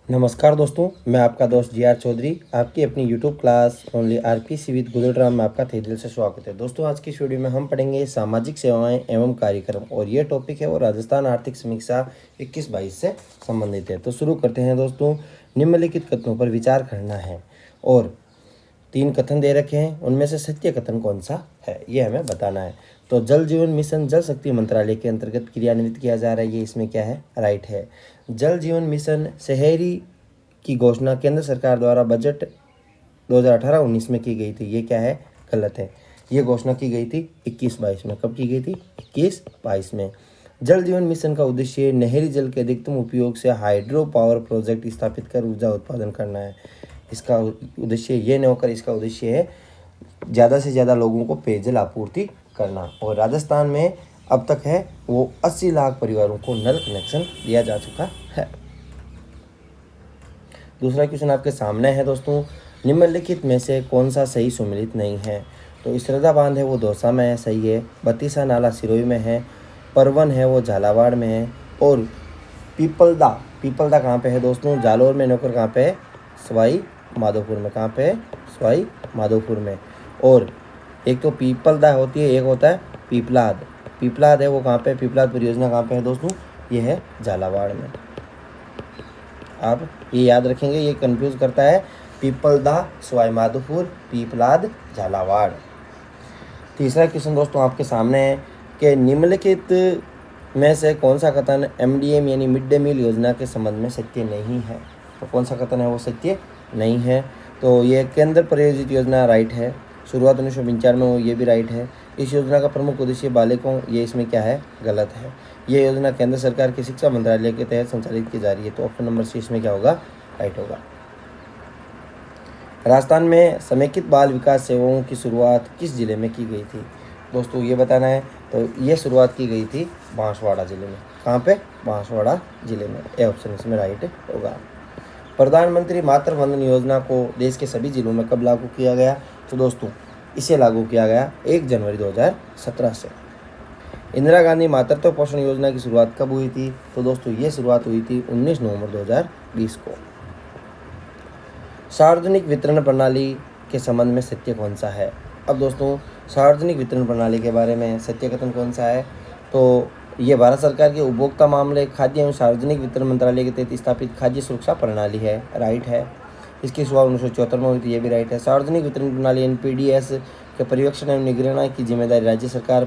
नमस्कार दोस्तों, मैं आपका दोस्त जी.आर. चौधरी आपकी अपनी YouTube class only RPC with Google drum में आपका तहे दिल से स्वागत है। दोस्तों, आज की इस वीडियो में हम पढ़ेंगे सामाजिक सेवाएं एवं कार्यक्रम और ये टॉपिक है वो राजस्थान आर्थिक समीक्षा 21-22 से संबंधित है। तो शुरू करते हैं दोस्तों। निम्नलिखित कथनों पर विचार करना है और 3 कथन दे रखे हैं, उनमें से सत्य कथन कौन सा है ये हमें बताना है। तो जल जीवन मिशन जल शक्ति मंत्रालय के अंतर्गत क्रियान्वित किया जा रहा है, ये इसमें क्या है, राइट है। जल जीवन मिशन शहरी की घोषणा केंद्र सरकार द्वारा बजट 2018-19 में की गई थी, ये क्या है, गलत है। ये घोषणा की गई थी 21-22 में। कब की गई थी? 21-22 में। जल जीवन मिशन का उद्देश्य नहरी जल के अधिकतम उपयोग से हाइड्रो पावर प्रोजेक्ट स्थापित कर ऊर्जा उत्पादन करना है। इसका उद्देश्य ये नहीं होकर इसका उद्देश्य है ज़्यादा से ज़्यादा लोगों को पेयजल आपूर्ति करना। और राजस्थान में अब तक है वो 80 लाख परिवारों को नल कनेक्शन दिया जा चुका है। दूसरा क्वेश्चन आपके सामने है दोस्तों। निम्नलिखित में से कौन सा सही सुमेलित नहीं है? तो श्रद्धा बांध है वो दौसा में है, सही है। बत्तीसा नाला सिरोही में है। परवन है वो झालावाड़ में है। और पीपलदा कहाँ पे है दोस्तों? जालोर में। नौकर कहाँ पे है? सवाई माधोपुर में। कहाँ पे है? सवाई माधोपुर में। और एक तो पीपलदा होती है, एक होता है पीपलाद है वो कहाँ पे? पीपलाद परियोजना कहाँ पे है दोस्तों? ये है झालावाड़ में। आप ये याद रखेंगे, ये कंफ्यूज करता है। पीपलदा सवाई माधोपुर, पीपलाद झालावाड़। तीसरा क्वेश्चन दोस्तों आपके सामने है कि निम्नलिखित में से कौन सा कथन एमडीएम यानी मिड डे मील योजना के संबंध में सत्य नहीं है? तो कौन सा कथन है वो सत्य नहीं है? तो ये केंद्र प्रायोजित योजना, राइट है। शुरुआत 1995 में हो, ये भी राइट है। इस योजना का प्रमुख उद्देश्य बालिकाओं, ये इसमें क्या है, गलत है। ये योजना केंद्र सरकार के शिक्षा मंत्रालय के तहत संचालित की जा रही है, तो ऑप्शन नंबर सी इसमें क्या होगा, राइट होगा। राजस्थान में समेकित बाल विकास सेवाओं की शुरुआत किस जिले में की गई थी? दोस्तों ये बताना है। तो ये शुरुआत की गई थी बांसवाड़ा जिले में। कहाँ पे? बांसवाड़ा जिले में। ए ऑप्शन इसमें राइट होगा। प्रधानमंत्री मातृ वंदन योजना को देश के सभी जिलों में कब लागू किया गया? तो दोस्तों इसे लागू किया गया 1 जनवरी 2017 से। इंदिरा गांधी मातृत्व पोषण योजना की शुरुआत कब हुई थी? तो दोस्तों ये शुरुआत हुई थी 19 नवंबर 2020 को। सार्वजनिक वितरण प्रणाली के संबंध में सत्य कौन सा है? अब दोस्तों सार्वजनिक वितरण प्रणाली के बारे में सत्य कथन कौन सा है? तो ये भारत सरकार के उपभोक्ता मामले, खाद्य एवं सार्वजनिक वितरण मंत्रालय के तहत स्थापित खाद्य सुरक्षा प्रणाली है, राइट है। इसकी शुरुआत 1974 में हुई थी, ये भी राइट है। सार्वजनिक वितरण प्रणाली एनपीडीएस के पर्यवेक्षण एवं निगरानी की जिम्मेदारी राज्य सरकार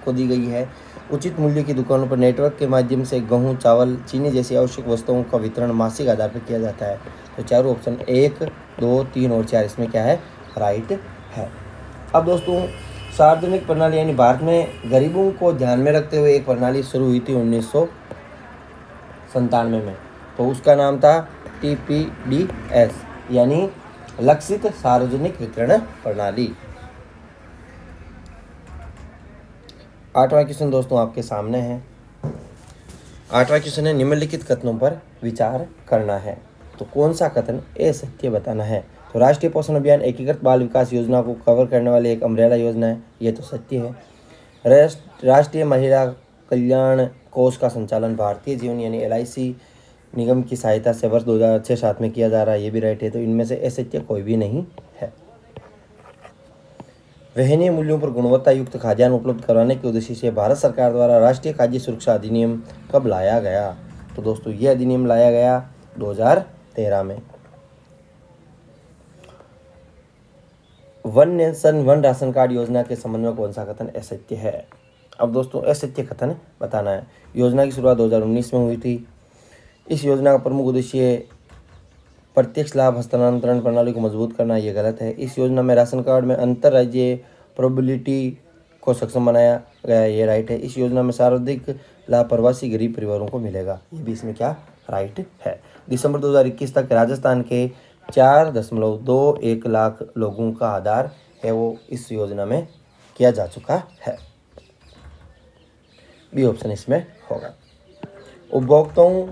को दी गई है। उचित मूल्य की दुकानों पर नेटवर्क के माध्यम से गेहूँ, चावल, चीनी जैसी आवश्यक वस्तुओं का वितरण मासिक आधार पर किया जाता है। तो चारों ऑप्शन 1, 2, 3 और 4 इसमें क्या है, राइट है। अब दोस्तों सार्वजनिक प्रणाली यानी भारत में गरीबों को ध्यान में रखते हुए एक प्रणाली शुरू हुई थी 1997 में। तो उसका नाम था TPDS यानी लक्षित सार्वजनिक वितरण प्रणाली। 8वां क्वेश्चन दोस्तों आपके सामने है। 8वां क्वेश्चन है निम्नलिखित कथनों पर विचार करना है। तो कौन सा कथन असत्य बताना है? तो राष्ट्रीय पोषण अभियान एकीकृत बाल विकास योजना को कवर करने वाली एक अम्ब्रेला योजना है, ये तो सत्य है। राष्ट्रीय महिला कल्याण कोष का संचालन भारतीय जीवन यानी LIC निगम की सहायता से वर्ष 2006-07 में किया जा रहा है, ये भी राइट है। तो इनमें से असत्य कोई भी नहीं है। वहनीय मूल्यों पर गुणवत्ता युक्त खाद्यान्न उपलब्ध कराने के उद्देश्य से भारत सरकार द्वारा राष्ट्रीय खाद्य सुरक्षा अधिनियम कब लाया गया? तो दोस्तों ये अधिनियम लाया गया 2013 में। One nation one ration card योजना के संबंध में कौन सा कथन असत्य है? अब दोस्तों असत्य कथन बताना है। योजना की शुरुआत 2019 में हुई थी। इस योजना का प्रमुख उद्देश्य प्रत्यक्ष लाभ हस्तांतरण प्रणाली को मजबूत करना, ये गलत है। इस योजना में राशन कार्ड में अंतर राज्य प्रोबेबिलिटी को सक्षम बनाया गया, ये राइट है। इस योजना में सर्वाधिक लाभ प्रवासी गरीब परिवारों को मिलेगा, ये भी इसमें क्या, राइट है। दिसंबर 2021 तक राजस्थान के 4.21 लाख लोगों का आधार है वो इस योजना में किया जा चुका है। बी ऑप्शन इसमें होगा। उपभोक्ताओं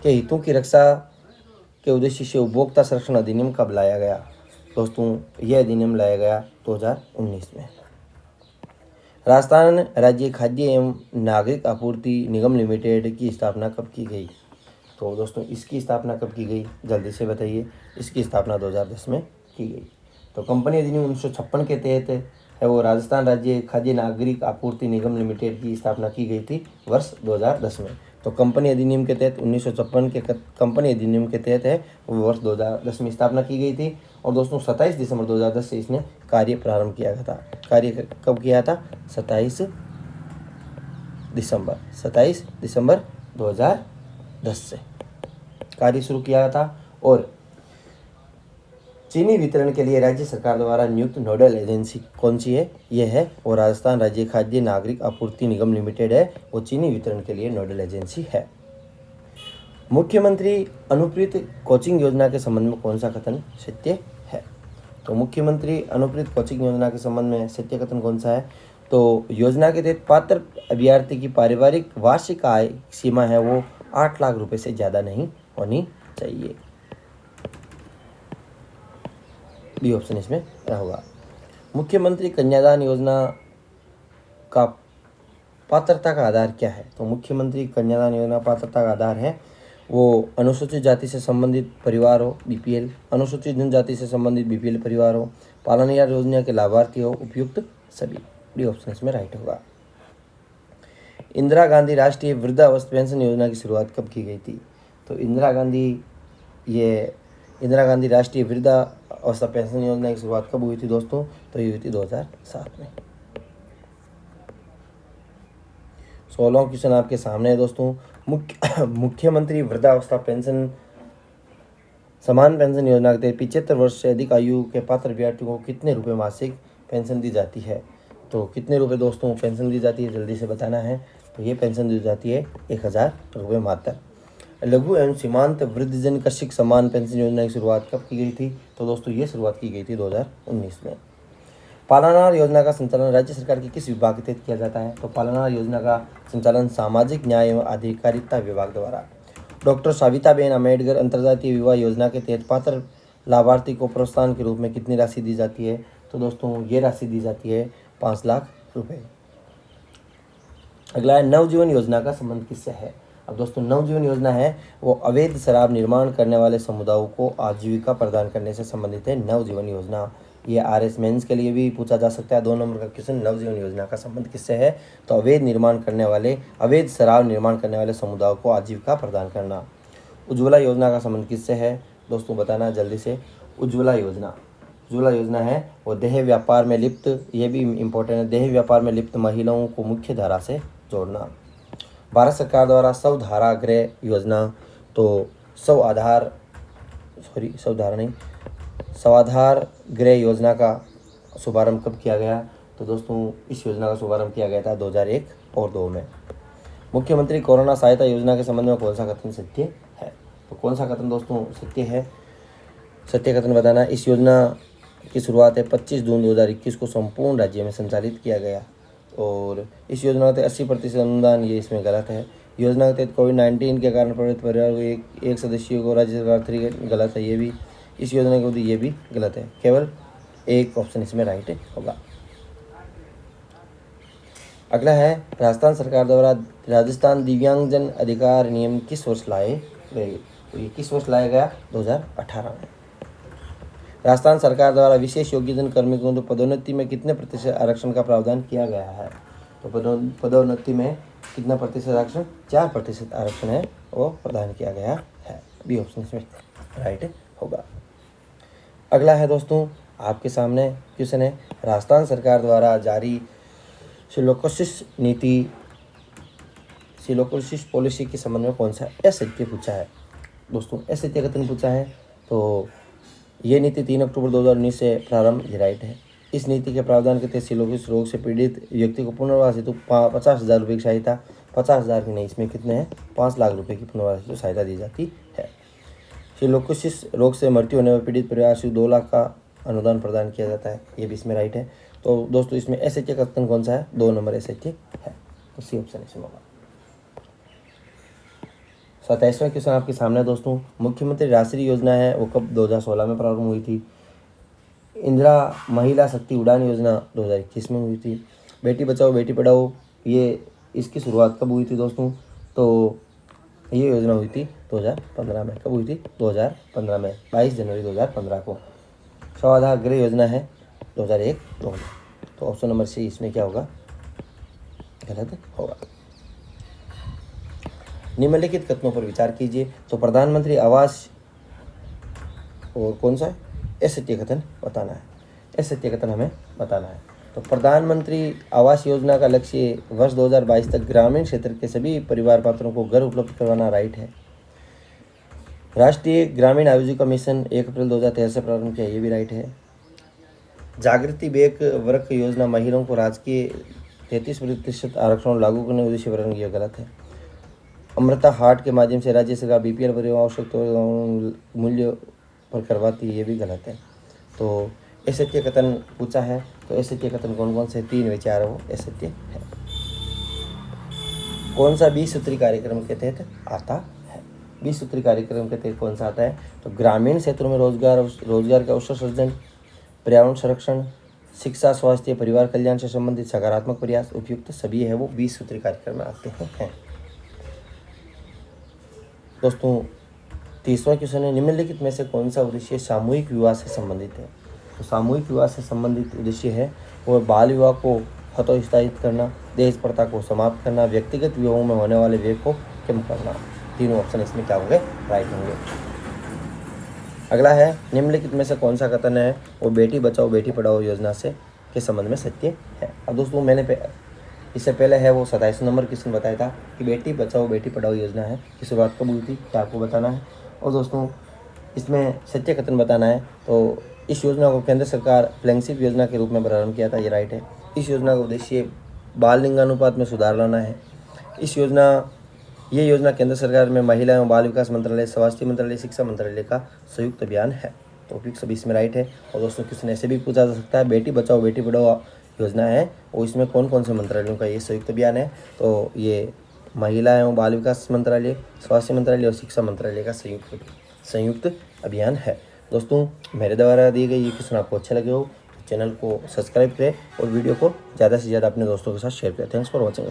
के हितों की रक्षा के उद्देश्य से उपभोक्ता संरक्षण अधिनियम कब लाया गया? दोस्तों यह अधिनियम लाया गया 2019 में। राजस्थान राज्य खाद्य एवं नागरिक आपूर्ति निगम लिमिटेड की स्थापना कब की गई? तो दोस्तों इसकी स्थापना कब की गई, जल्दी से बताइए। इसकी स्थापना 2010 में की गई। तो कंपनी अधिनियम 1956 के तहत है वो राजस्थान राज्य खाद्य नागरिक आपूर्ति निगम लिमिटेड की स्थापना की गई थी वर्ष 2010 में। तो कंपनी अधिनियम के तहत 1956 के कंपनी अधिनियम के तहत है वो वर्ष 2010 में स्थापना की गई थी। और दोस्तों 27 दिसंबर 2010 से इसने कार्य प्रारंभ किया था। कार्य कब किया था, 27 दिसंबर 2010 से कार्य शुरू किया था। और चीनी वितरण के लिए राज्य सरकार द्वारा नियुक्त नोडल एजेंसी कौन सी है, यह है वो राजस्थान राज्य खाद्य नागरिक आपूर्ति निगम लिमिटेड है, वो चीनी वितरण के लिए नोडल एजेंसी है। मुख्यमंत्री अनुप्रीत कोचिंग योजना के संबंध में कौन सा कथन सत्य है। तो मुख्यमंत्री अनुप्रीत कोचिंग योजना के संबंध में सत्य कथन कौन सा है, तो योजना के तहत पात्र अभ्यर्थी की पारिवारिक वार्षिक आय सीमा है वो 8 लाख रुपए से ज़्यादा नहीं होनी चाहिए। बी ऑप्शन इसमें होगा। मुख्यमंत्री कन्यादान योजना का पात्रता का आधार क्या है, तो मुख्यमंत्री कन्यादान योजना पात्रता का आधार है वो अनुसूचित जाति से संबंधित परिवार हो बीपीएल, अनुसूचित जनजाति से संबंधित बीपीएल परिवार हो, पालनहार योजना के लाभार्थी हो, उपयुक्त सभी। डी ऑप्शन इसमें राइट होगा। इंदिरा गांधी राष्ट्रीय वृद्धावस्था पेंशन योजना की शुरुआत कब की गई थी, तो इंदिरा गांधी राष्ट्रीय वृद्धावस्था पेंशन योजना की शुरुआत कब हुई थी दोस्तों, तो ये हुई थी 2007 में। 16वां क्वेश्चन आपके सामने है दोस्तों। मुख्यमंत्री वृद्धावस्था पेंशन समान पेंशन योजना के तहत 75 वर्ष से अधिक आयु के पात्र अभ्यर्थियों को कितने रुपए मासिक पेंशन दी जाती है, तो कितने रुपए दोस्तों पेंशन दी जाती है, जल्दी से बताना है। तो ये पेंशन दी जाती है 1000 रुपये मात्र। लघु एवं सीमांत वृद्धजन कशिक समान पेंशन योजना की शुरुआत कब की गई थी, तो दोस्तों ये शुरुआत की गई थी 2019 में। पालनहार योजना का संचालन राज्य सरकार के किस विभाग के तहत किया जाता है, तो पालनहार योजना का संचालन सामाजिक न्याय एवं अधिकारिता विभाग द्वारा। डॉक्टर साविताबेन अम्बेडकर अंतर्राष्ट्रीय विवाह योजना के तहत पात्र लाभार्थी को प्रोत्साहन के रूप में कितनी राशि दी जाती है, तो दोस्तों ये राशि दी जाती है 5 लाख रुपए। अगला है नवजीवन योजना का संबंध किससे है। अब दोस्तों नवजीवन योजना है वो अवैध शराब निर्माण करने वाले समुदायों को आजीविका प्रदान करने से संबंधित है नवजीवन योजना। ये RS मेंस के लिए भी पूछा जा सकता है। 2 नंबर का क्वेश्चन, नवजीवन योजना का संबंध किससे है, तो अवैध शराब निर्माण करने वाले समुदायों को आजीविका प्रदान करना। उज्ज्वला योजना का संबंध किससे है दोस्तों, बताना जल्दी से। उज्ज्वला योजना है वो देह व्यापार में लिप्त, ये भी इम्पोर्टेंट है, देह व्यापार में लिप्त महिलाओं को मुख्य धारा से जोड़ना। भारत सरकार द्वारा स्वधारा गृह योजना, तो स्वाधार गृह योजना का शुभारंभ कब किया गया, तो दोस्तों इस योजना का शुभारंभ किया गया था 2001 और 2 में। मुख्यमंत्री कोरोना सहायता योजना के संबंध में कौन सा कथन सत्य है, तो कौन सा कथन दोस्तों सत्य है, सत्य कथन बताना। इस योजना की शुरुआत है 25 जून 2021 को संपूर्ण राज्य में संचालित किया गया। और इस योजना के 80% अनुदान, ये इसमें गलत है। योजना के तहत कोविड-19 के कारण प्रभावित परिवार को एक सदस्य को राज्य सरकार फ्री, गलत है ये भी। इस योजना की अवधि, ये भी गलत है। केवल एक ऑप्शन इसमें राइट होगा। अगला है राजस्थान सरकार द्वारा राजस्थान दिव्यांगजन अधिकार नियम किस वर्ष लाए गए, तो ये किस वर्ष लाया गया, 2018 में। राजस्थान सरकार द्वारा विशेष योग्यजन कार्मिकों को पदोन्नति में कितने प्रतिशत आरक्षण का प्रावधान किया गया है, तो पदोन्नति में कितना प्रतिशत आरक्षण, 4% आरक्षण है वो प्रदान किया गया है। बी ऑप्शन इसमें राइट होगा। अगला है दोस्तों आपके सामने क्वेश्चन है, राजस्थान सरकार द्वारा जारी सिलोकोसिस पॉलिसी के संबंध में कौन सा असत्य पूछा है दोस्तों, असत्य कथन पूछा है। तो ये नीति 3 अक्टूबर 2019 से प्रारंभ, ये राइट है। इस नीति के प्रावधान के तहत सिलोकोसिस रोग से पीड़ित व्यक्ति को पुनर्वास हेतु 50,000 रुपये की सहायता, 50,000 की नहीं, इसमें कितने हैं, 5 लाख रुपये की पुनर्वास हेतु सहायता दी जाती है। सिलोकोसिस रोग से मृत्यु होने पर पीड़ित परिवार से 2 लाख का अनुदान प्रदान किया जाता है, ये भी इसमें राइट है। तो दोस्तों इसमें असत्य कथन कौन सा है, 2 नंबर असत्य है, तो सी ऑप्शन इसमें होगा। 27वां क्वेश्चन आपके सामने है दोस्तों। मुख्यमंत्री राष्ट्रीय योजना है वो कब 2016 में प्रारंभ हुई थी। इंदिरा महिला शक्ति उड़ान योजना 2021 में हुई थी। बेटी बचाओ बेटी पढ़ाओ, ये इसकी शुरुआत कब हुई थी दोस्तों, तो ये योजना हुई थी 2015 में। कब हुई थी? 2015 में, 22 जनवरी 2015 को। स्वाधार गृह योजना है 2001-2000। तो ऑप्शन नंबर सी इसमें क्या होगा? गलत होगा। निम्नलिखित कथनों पर विचार कीजिए। तो प्रधानमंत्री आवास और कौन सा है? असत्य कथन बताना है। असत्य कथन हमें बताना है। तो प्रधानमंत्री आवास योजना का लक्ष्य वर्ष 2022 तक ग्रामीण क्षेत्र के सभी परिवार पात्रों को घर उपलब्ध करवाना राइट है। राष्ट्रीय ग्रामीण आजीविका मिशन 1 अप्रैल 2013 से प्रारंभ किया, ये भी राइट है। जागृति बेक वर्क योजना महिलाओं को राजकीय 33% आरक्षण लागू करने के उद्देश्य प्रारंभ किया, गलत है। अमृता हाट के माध्यम से राज्य सरकार बीपीएल परिवार आवश्यकता मूल्य पर करवाती है, ये भी गलत है। तो असत्य कथन पूछा है, तो असत्य कथन कौन कौन से? 3 विचार वो असत्य है। कौन सा 20 सूत्री कार्यक्रम के तहत आता है? 20 सूत्री कार्यक्रम के तहत कौन सा आता है? तो ग्रामीण क्षेत्रों में रोजगार का अवसर सृजन, पर्यावरण संरक्षण, शिक्षा, स्वास्थ्य, परिवार कल्याण से संबंधित सकारात्मक प्रयास, उपयुक्त सभी है वो 20 सूत्री कार्यक्रम में आते हैं। दोस्तों 30वां क्वेश्चन है, निम्नलिखित में से कौन सा उद्देश्य सामूहिक विवाह से संबंधित है? तो सामूहिक विवाह से संबंधित उद्देश्य है वो बाल विवाह को हतोत्साहित करना, दहेज प्रथा को समाप्त करना, व्यक्तिगत विवाहों में होने वाले व्यय को कम करना। तीनों ऑप्शन इसमें क्या होंगे? राइट होंगे। अगला है, निम्नलिखित में से कौन सा कथन है वो बेटी बचाओ बेटी पढ़ाओ योजना से के संबंध में सत्य है? अब दोस्तों मैंने इससे पहले है वो 27 नंबर क्वेश्चन बताया था कि बेटी बचाओ बेटी पढ़ाओ योजना है की शुरुआत कब हुई थी, क्या आपको बताना है। और दोस्तों इसमें सत्य कथन बताना है। तो इस योजना को केंद्र सरकार फ्लैगशिप योजना के रूप में प्रारंभ किया था, ये राइट है। इस योजना का उद्देश्य बाल लिंगानुपात में सुधार लाना है। ये योजना केंद्र सरकार में महिला एवं बाल विकास मंत्रालय, स्वास्थ्य मंत्रालय, शिक्षा मंत्रालय का संयुक्त अभियान है। तो उपयुक्त सभी इसमें राइट है। और दोस्तों क्वेश्चन ऐसे भी पूछा जा सकता है, बेटी बचाओ बेटी पढ़ाओ योजना है और इसमें कौन कौन से मंत्रालयों का ये संयुक्त अभियान है? तो ये महिला एवं बाल विकास मंत्रालय, स्वास्थ्य मंत्रालय और शिक्षा मंत्रालय का संयुक्त अभियान है। दोस्तों मेरे द्वारा दिए गए ये क्वेश्चन आपको अच्छे लगे हो तो चैनल को सब्सक्राइब करें और वीडियो को ज़्यादा से ज़्यादा अपने दोस्तों के साथ शेयर करें। Thanks for watching.